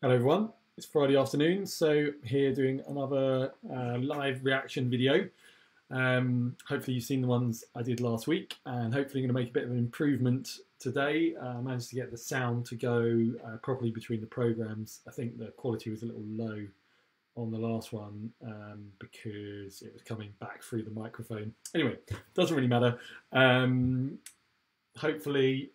Hello everyone, it's Friday afternoon, so here doing another live reaction video. Hopefully you've seen the ones I did last week, and hopefully I'm going to make a bit of an improvement today. I managed to get the sound to go properly between the programs. I think the quality was a little low on the last one because it was coming back through the microphone. Anyway, doesn't really matter. Hopefully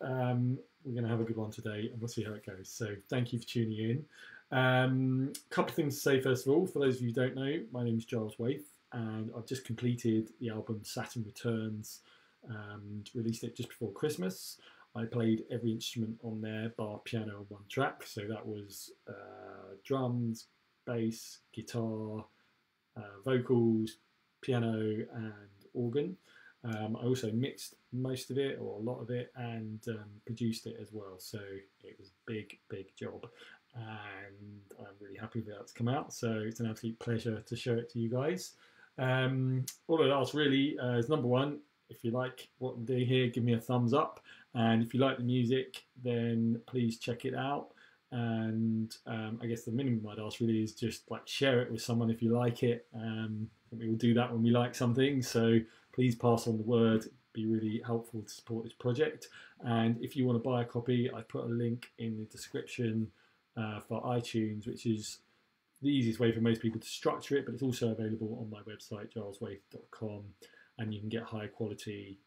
we're going to have a good one today, and we'll see how it goes. So thank you for tuning in. Couple of things to say first of all. For those of you who don't know, my name is Giles Waithe, and I've just completed the album Saturn Returns and released it just before Christmas. I played every instrument on there bar piano on one track. So that was drums, bass, guitar, vocals, piano and organ. I also mixed most of it, or a lot of it, and produced it as well. So it was a big job, and I'm really happy with how it's come out. So it's an absolute pleasure to show it to you guys. All I ask really is, number one, if you like what I'm doing here, give me a thumbs up, and if you like the music, then please check it out. And I guess the minimum I'd ask really is just like share it with someone if you like it. We all do that when we like something, so please pass on the word. It'd be really helpful to support this project. And if you want to buy a copy, I put a link in the description for iTunes, which is the easiest way for most people to structure it, but it's also available on my website, gileswaithe.com, and you can get high quality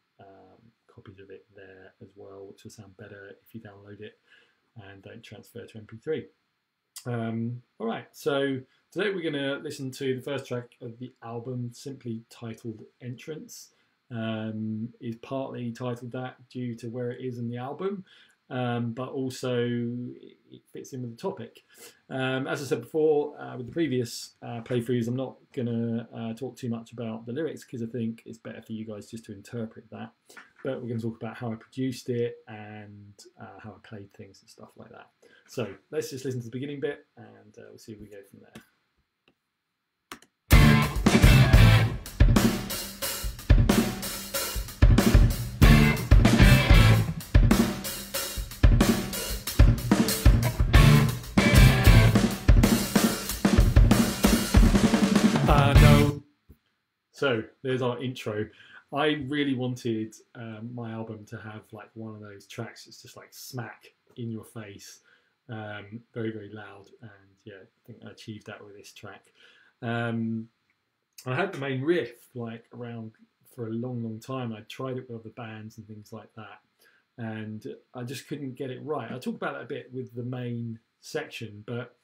copies of it there as well, which will sound better if you download it and don't transfer to MP3. All right, so today we're going to listen to the first track of the album, simply titled Entrance. Is partly titled that due to where it is in the album, but also it fits in with the topic. As I said before, with the previous playthroughs, I'm not going to talk too much about the lyrics because I think it's better for you guys just to interpret that. But we're going to talk about how I produced it and how I played things and stuff like that. So let's just listen to the beginning bit, and we'll see where we go from there. So there's our intro. I really wanted my album to have like one of those tracks that's just like smack in your face, very loud, and yeah, I think I achieved that with this track. I had the main riff like around for a long time. I tried it with other bands and things like that, and I just couldn't get it right. I'll talk about that a bit with the main section, but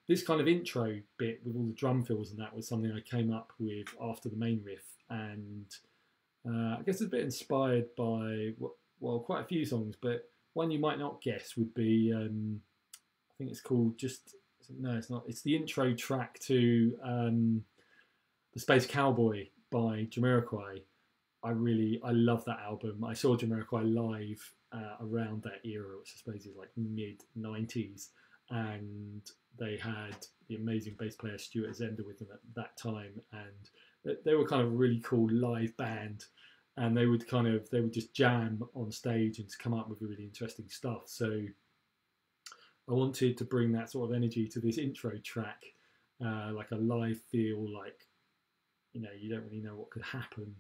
this kind of intro bit with all the drum fills and that was something I came up with after the main riff, and I guess it's a bit inspired by, well, quite a few songs, but one you might not guess would be, I think it's called no, it's not. It's the intro track to The Space Cowboy by Jamiroquai. I love that album. I saw Jamiroquai live around that era, which I suppose is like mid-90s, and they had the amazing bass player Stuart Zender with them at that time, and they were kind of a really cool live band, and they would just jam on stage and come up with really interesting stuff. So I wanted to bring that sort of energy to this intro track, like a live feel, like, you know, you don't really know what could happen.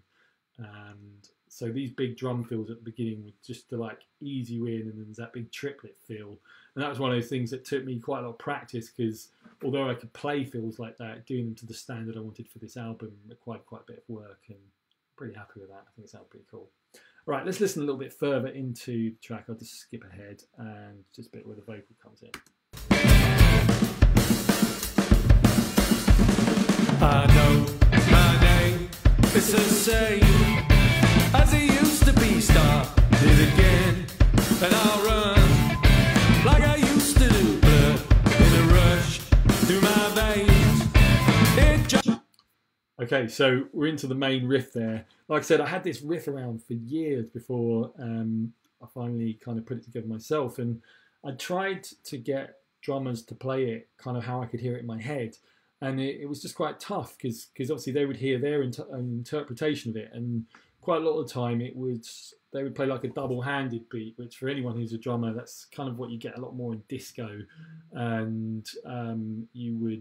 And so these big drum fills at the beginning were just to like ease you in, and then there's that big triplet feel. And that was one of those things that took me quite a lot of practice, because although I could play fills like that, doing them to the standard I wanted for this album required quite a bit of work, and I'm pretty happy with that. I think it sounds pretty cool. All right, let's listen a little bit further into the track. I'll just skip ahead and just a bit where the vocal comes in. I know my name, it's the same as it used to be. Start it again, and I'll run like I used to do, blood in a rush through my veins. Okay, so we're into the main riff there. Like I said, I had this riff around for years before I finally kind of put it together myself, and I tried to get drummers to play it kind of how I could hear it in my head. And it was just quite tough because obviously they would hear their own interpretation of it, and quite a lot of the time they would play like a double-handed beat, which for anyone who's a drummer, that's kind of what you get a lot more in disco, and you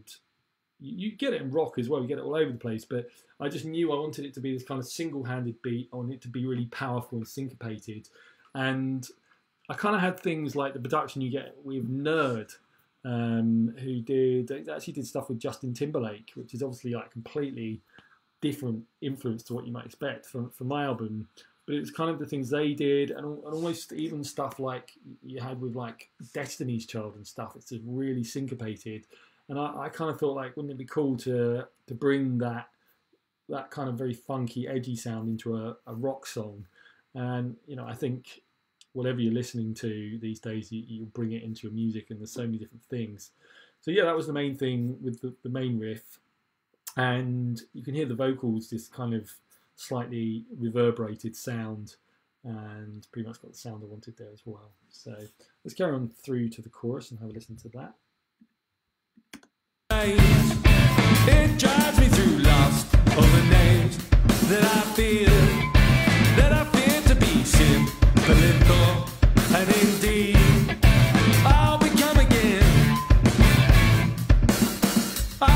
get it in rock as well. You get it all over the place, but I just knew I wanted it to be this kind of single-handed beat. I wanted it to be really powerful and syncopated, and I kind of had things like the production you get with Nerd, they actually did stuff with Justin Timberlake, which is obviously like completely different influence to what you might expect from my album. But it was kind of the things they did, and almost even stuff like you had with like Destiny's Child and stuff. It's just really syncopated, and I kind of thought like, wouldn't it be cool to bring that kind of very funky, edgy sound into a rock song? And I think whatever you're listening to these days, you'll bring it into your music, and there's so many different things. So yeah, that was the main thing with the main riff, and you can hear the vocals, this kind of slightly reverberated sound, and pretty much got the sound I wanted there as well. So let's carry on through to the chorus and have a listen to that. It drives me through lost all the names that I fear to be simple and poor, and indeed I'll become again. I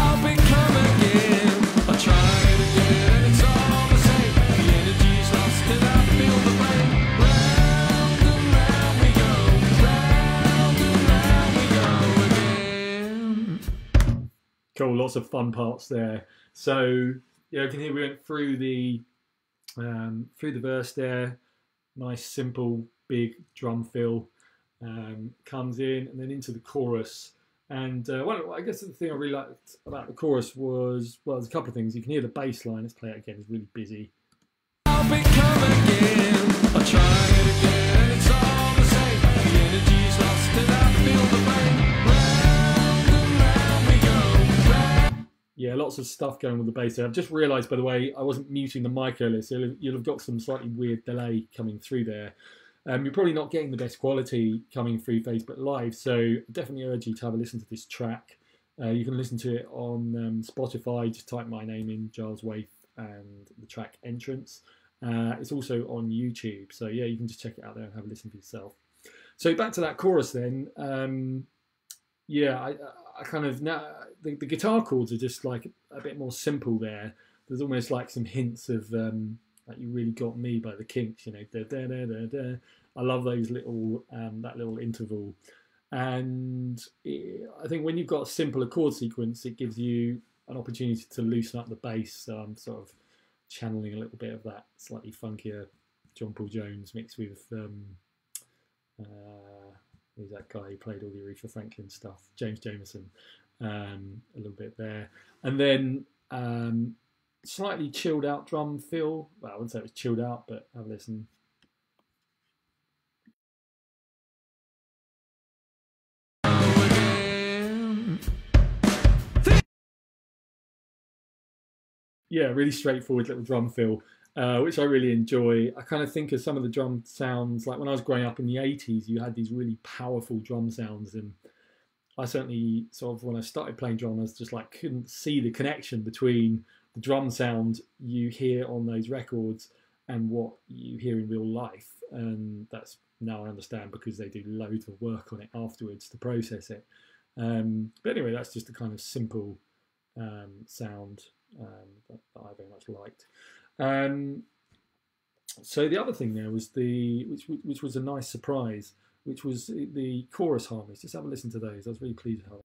try it again, and it's all the same. The energy's lost and I feel the pain. Round and round we go, round and round we go again. Cool, lots of fun parts there. So yeah, you can hear we went through the verse there. Nice, simple, big drum fill comes in, and then into the chorus. And I guess the thing I really liked about the chorus was, well, there's a couple of things. You can hear the bass line. Let's play it again. It's really busy. I'll become again. I try it again. It's all the same. The energy's lost and I feel the pain. Round and round we go. Round. Yeah, lots of stuff going with the bass there. I've just realised, by the way, I wasn't muting the mic earlier, so you'll have got some slightly weird delay coming through there. You're probably not getting the best quality coming through Facebook Live, so I definitely urge you to have a listen to this track. You can listen to it on Spotify. Just type my name in, Giles Waithe, and the track Entrance. It's also on YouTube, so yeah, you can just check it out there and have a listen for yourself. So back to that chorus then. I kind of now the guitar chords are just like a bit more simple there. There's almost like some hints of like You Really Got Me by the Kinks, da, da, da, da, da. I love those little that little interval, and I think when you've got a simpler chord sequence, it gives you an opportunity to loosen up the bass. So I'm sort of channeling a little bit of that slightly funkier John Paul Jones mixed with who's that guy who played all the Aretha Franklin stuff, James Jamerson, a little bit there, and then slightly chilled out drum fill. Well, I wouldn't say it was chilled out, but have a listen. Yeah, really straightforward little drum fill, which I really enjoy. I kind of think of some of the drum sounds, like when I was growing up in the 80s, you had these really powerful drum sounds, and I certainly sort of, when I started playing drum, I was just like, couldn't see the connection between the drum sound you hear on those records and what you hear in real life. And that's now I understand, because they do loads of work on it afterwards to process it. But anyway, that's just a kind of simple sound that I very much liked. So the other thing there was which was a nice surprise, which was the chorus harmonies. Just have a listen to those. I was really pleased with how.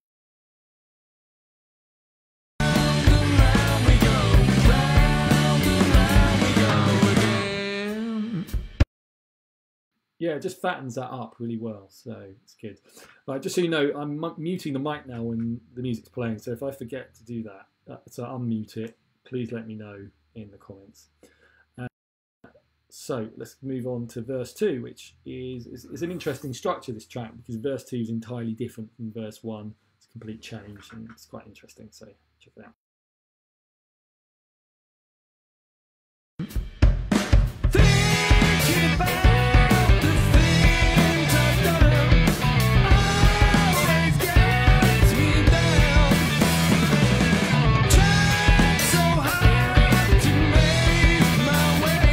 Yeah, it just fattens that up really well, so it's good. Right, just so you know, I'm muting the mic now when the music's playing, so if I forget to do that, so unmute it, please let me know in the comments. So let's move on to verse 2, which is an interesting structure, this track, because verse 2 is entirely different from verse 1. It's a complete change, and it's quite interesting, so check it out. Thinking about the things I've done always gets me down. Tried so hard to make my way.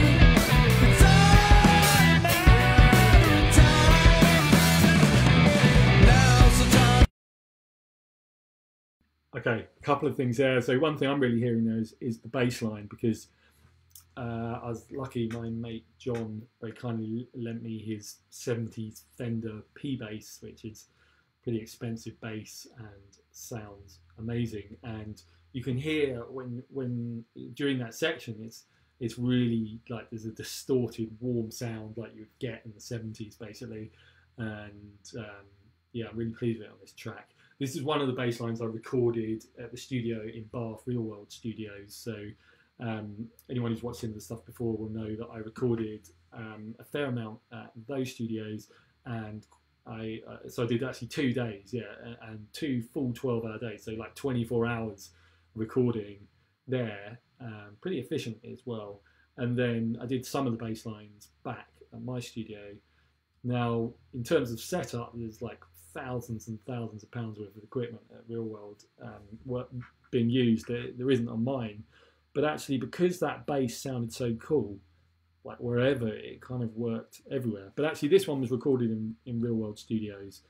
Okay, a couple of things there. So one thing I'm really hearing there is the bass line, because I was lucky. My mate John very kindly lent me his 70s Fender P bass, which is pretty expensive bass and sounds amazing. And you can hear when during that section, it's really like there's a distorted, warm sound like you'd get in the 70s, basically. And yeah, I'm really pleased with it on this track. This is one of the bass lines I recorded at the studio in Bath, Real World Studios. So anyone who's watched some of the stuff before will know that I recorded a fair amount at those studios, and so I did actually 2 days, yeah, and 2 full 12-hour days, so like 24 hours recording there, pretty efficient as well. And then I did some of the bass lines back at my studio. Now, in terms of setup, there's like thousands and thousands of pounds worth of equipment at Real World being used. There isn't on mine, but actually because that bass sounded so cool, like wherever, it kind of worked everywhere. But actually this one was recorded in Real World Studios,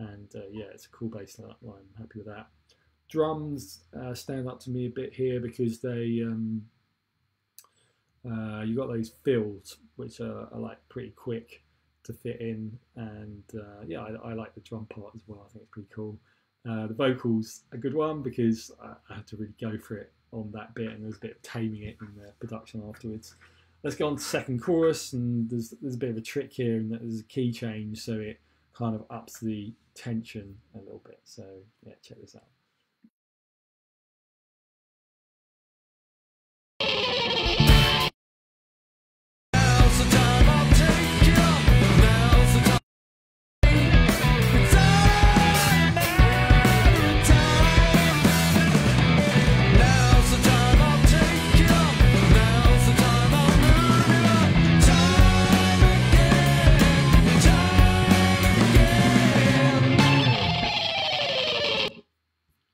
and yeah, it's a cool bass line. I'm happy with that. Drums stand up to me a bit here because they you got those fills which are like pretty quick to fit in, and yeah, I like the drum part as well. I think it's pretty cool. The vocals a good one because I had to really go for it on that bit, and there was a bit of taming it in the production afterwards. Let's go on to second chorus, and there's a bit of a trick here in that there's a key change, so it kind of ups the tension a little bit. So yeah, check this out.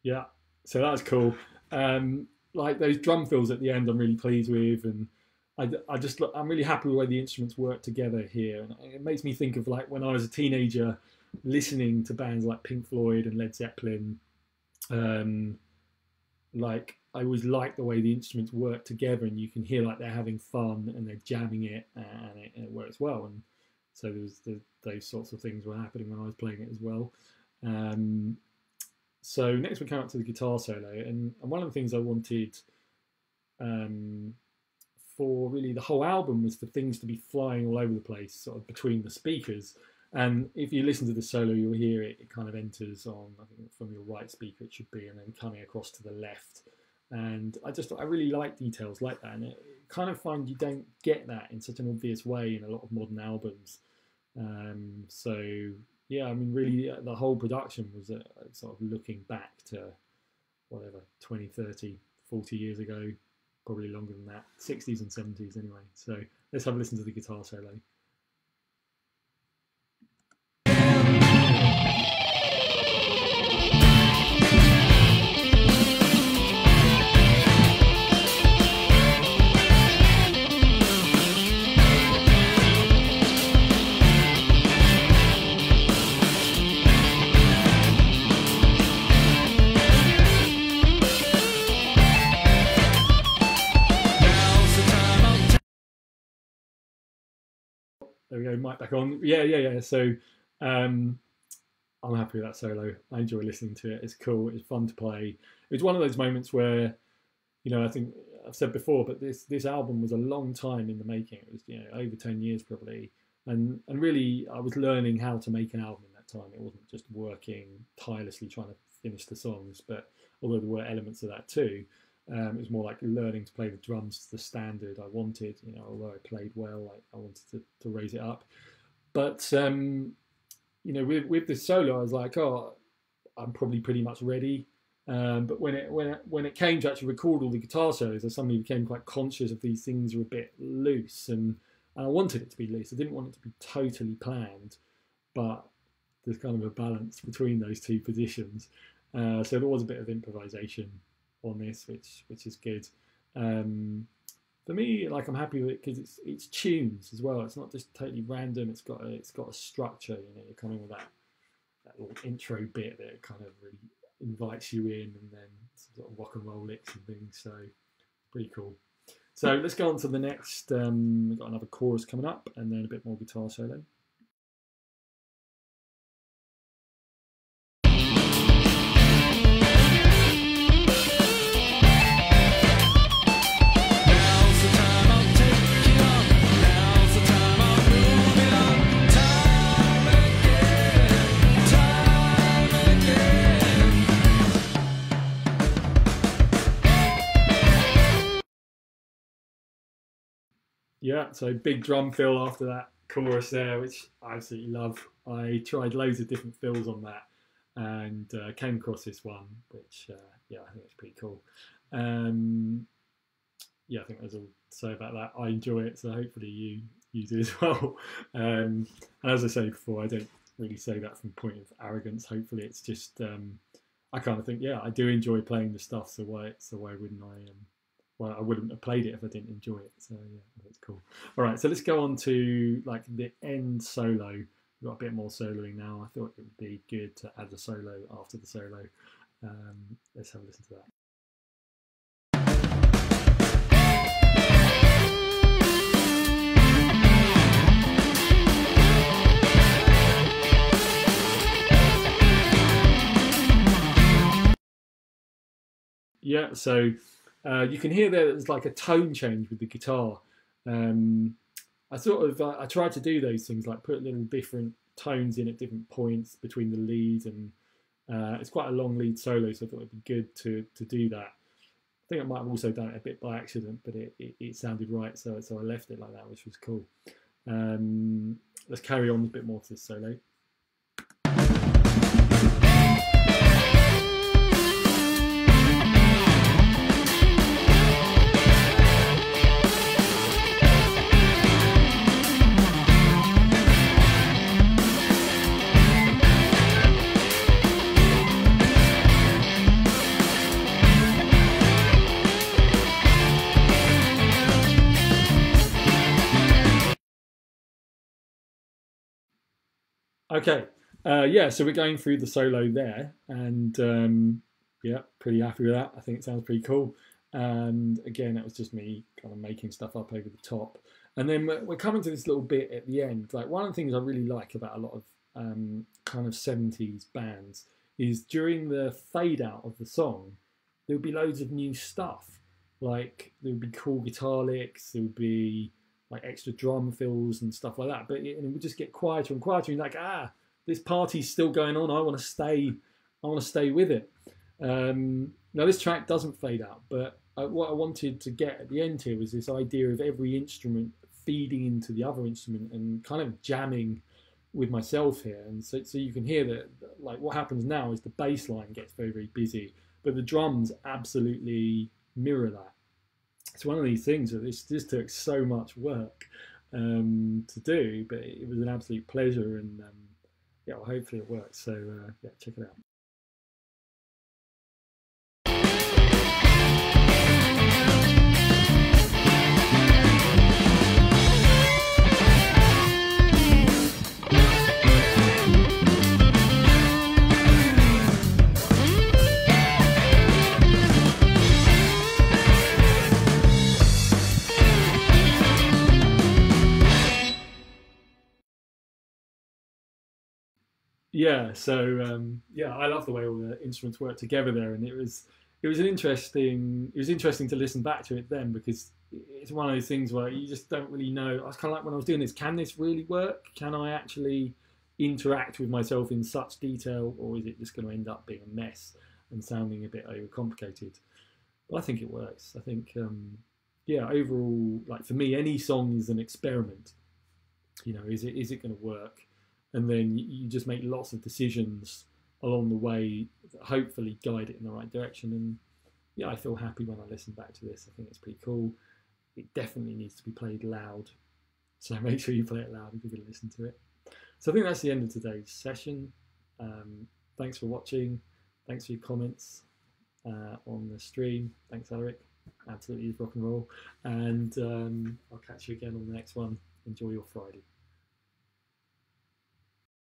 Yeah, so that's cool. Like those drum fills at the end, I'm really pleased with, and I'm really happy with the way the instruments work together here. And it makes me think of like when I was a teenager, listening to bands like Pink Floyd and Led Zeppelin. Like I always like the way the instruments work together, and you can hear like they're having fun and they're jamming it, and it works well. And so those sorts of things were happening when I was playing it as well. So next we come up to the guitar solo, and one of the things I wanted for really the whole album was for things to be flying all over the place, sort of between the speakers. And if you listen to the solo, you'll hear it kind of enters on, I think from your right speaker it should be, and then coming across to the left. And I really like details like that, and it kind of find you don't get that in such an obvious way in a lot of modern albums. So yeah, I mean, really, the whole production was sort of looking back to whatever, 20, 30, 40 years ago, probably longer than that, 60s and 70s anyway. So let's have a listen to the guitar solo. There we go, mic back on. Yeah. So I'm happy with that solo. I enjoy listening to it. It's cool. It's fun to play. It's one of those moments where, you know, I think I've said before, but this album was a long time in the making. It was, you know, over 10 years probably. And really, I was learning how to make an album in that time. It wasn't just working tirelessly trying to finish the songs, but although there were elements of that too. It was more like learning to play the drums to the standard I wanted. You know, although I played well, I wanted to raise it up. But you know, with the solo, I was like, oh, I'm probably pretty much ready. But when it came to actually record all the guitar solos, I suddenly became quite conscious of these things were a bit loose, and I wanted it to be loose. I didn't want it to be totally planned, but there's kind of a balance between those two positions. So there was a bit of improvisation on this, which is good. For me, like, I'm happy with it because it's tunes as well. It's not just totally random. It's got a structure. You know, you're coming with that little intro bit that kind of really invites you in, and then sort of rock and roll licks and things. So pretty cool. So let's go on to the next. We've got another chorus coming up, and then a bit more guitar solo. Yeah, so big drum fill after that chorus there, which I absolutely love. I tried loads of different fills on that, and came across this one, which yeah, I think it's pretty cool. Yeah, I think that's all to say about that. I enjoy it, so hopefully you do as well. And as I said before, I don't really say that from a point of arrogance. Hopefully, it's just I kind of think, yeah, I do enjoy playing the stuff, so why wouldn't I? Well, I wouldn't have played it if I didn't enjoy it. So yeah, that's cool. All right, so let's go on to like the end solo. We've got a bit more soloing now. I thought it would be good to add a solo after the solo. Let's have a listen to that. Yeah, so you can hear there's like a tone change with the guitar. I tried to do those things, like put little different tones in at different points between the lead, and it's quite a long lead solo, so I thought it'd be good to do that. I think I might have also done it a bit by accident, but it sounded right, so I left it like that, which was cool. Let's carry on a bit more to this solo. Okay, yeah, so we're going through the solo there, and yeah, pretty happy with that. I think it sounds pretty cool. And again, it was just me kind of making stuff up over the top. And then we're coming to this little bit at the end. Like, one of the things I really like about a lot of kind of 70s bands is during the fade out of the song, there would be loads of new stuff. Like, there would be cool guitar licks, there would be like extra drum fills and stuff like that. But it would just get quieter and quieter. And you're like, this party's still going on. I want to stay with it. Now this track doesn't fade out, but what I wanted to get at the end here was this idea of every instrument feeding into the other instrument and kind of jamming with myself here. And so you can hear that, like, what happens now is the bass line gets very, very busy, but the drums absolutely mirror that. It's one of these things that this took so much work to do, but it was an absolute pleasure, and yeah, well, hopefully it works. So yeah, check it out. Yeah, so yeah, I love the way all the instruments work together there, and it was interesting to listen back to it then, because it's one of those things where you just don't really know. I was kind of like, when I was doing this, can this really work? Can I actually interact with myself in such detail, or is it just going to end up being a mess and sounding a bit overcomplicated? But I think it works. I think yeah, overall, like, for me, any song is an experiment. You know, is it going to work? And then you just make lots of decisions along the way that hopefully guide it in the right direction. And yeah, I feel happy when I listen back to this. I think it's pretty cool. It definitely needs to be played loud, so make sure you play it loud if you're going to listen to it. So I think that's the end of today's session. Thanks for watching. Thanks for your comments on the stream. Thanks, Alaric. Absolutely rock and roll. And I'll catch you again on the next one. Enjoy your Friday.